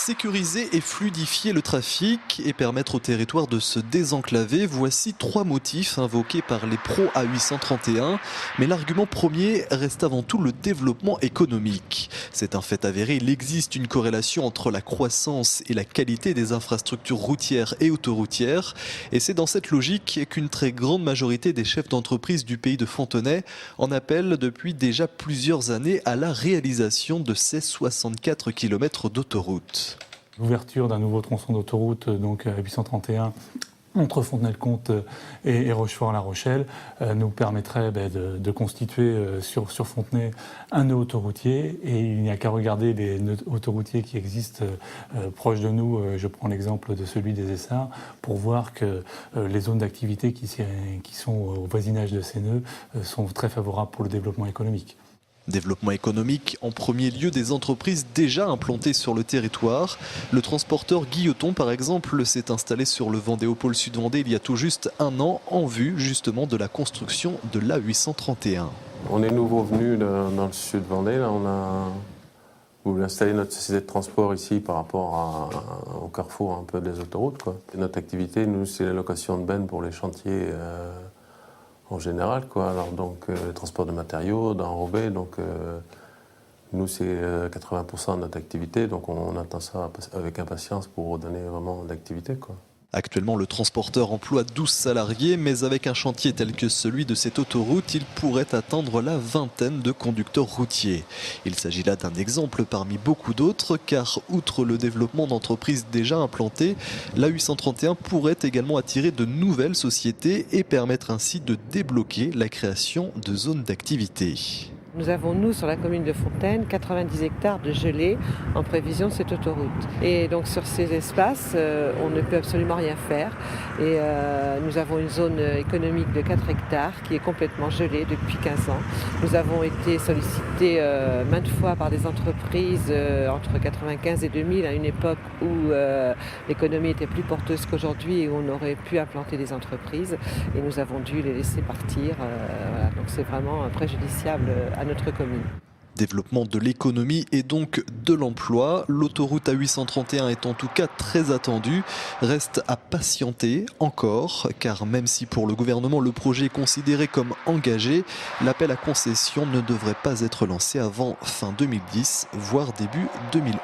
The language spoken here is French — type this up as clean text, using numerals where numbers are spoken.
Sécuriser et fluidifier le trafic et permettre au territoire de se désenclaver, voici 3 motifs invoqués par les pros A831. Mais l'argument premier reste avant tout le développement économique. C'est un fait avéré, il existe une corrélation entre la croissance et la qualité des infrastructures routières et autoroutières. Et c'est dans cette logique qu'une très grande majorité des chefs d'entreprise du pays de Fontenay en appellent depuis déjà plusieurs années à la réalisation de ces 64 km d'autoroute. L'ouverture d'un nouveau tronçon d'autoroute, donc à 831, entre Fontenay-le-Comte et Rochefort-La Rochelle, nous permettrait de constituer sur Fontenay un nœud autoroutier. Et il n'y a qu'à regarder les nœuds autoroutiers qui existent proches de nous. Je prends l'exemple de celui des Essarts, pour voir que les zones d'activité qui sont au voisinage de ces nœuds sont très favorables pour le développement économique. Développement économique en premier lieu des entreprises déjà implantées sur le territoire. Le transporteur Guilloton par exemple s'est installé sur le Vendéopole Sud-Vendée il y a tout juste un an en vue justement de la construction de l'A831. On est nouveau venu dans le Sud-Vendée, là on a voulu installer notre société de transport ici par rapport au carrefour un peu des autoroutes, quoi. Et notre activité, nous, c'est la location de bennes pour les chantiers en général, quoi. Alors donc le transport de matériaux, d'enrobés, donc nous c'est 80% de notre activité, donc on attend ça avec impatience pour donner vraiment d'activité, quoi. Actuellement, le transporteur emploie 12 salariés, mais avec un chantier tel que celui de cette autoroute, il pourrait atteindre la vingtaine de conducteurs routiers. Il s'agit là d'un exemple parmi beaucoup d'autres, car outre le développement d'entreprises déjà implantées, l'A831 pourrait également attirer de nouvelles sociétés et permettre ainsi de débloquer la création de zones d'activité. Nous avons, nous, sur la commune de Fontaine, 90 hectares de gelée en prévision de cette autoroute. Et donc sur ces espaces, on ne peut absolument rien faire. Et nous avons une zone économique de 4 hectares qui est complètement gelée depuis 15 ans. Nous avons été sollicités maintes fois par des entreprises entre 1995 et 2000, à une époque où l'économie était plus porteuse qu'aujourd'hui et où on aurait pu implanter des entreprises. Et nous avons dû les laisser partir. Voilà. Donc c'est vraiment préjudiciable à notre commune. Développement de l'économie et donc de l'emploi. L'autoroute A831 est en tout cas très attendue. Reste à patienter encore, car même si pour le gouvernement le projet est considéré comme engagé, l'appel à concession ne devrait pas être lancé avant fin 2010, voire début 2011.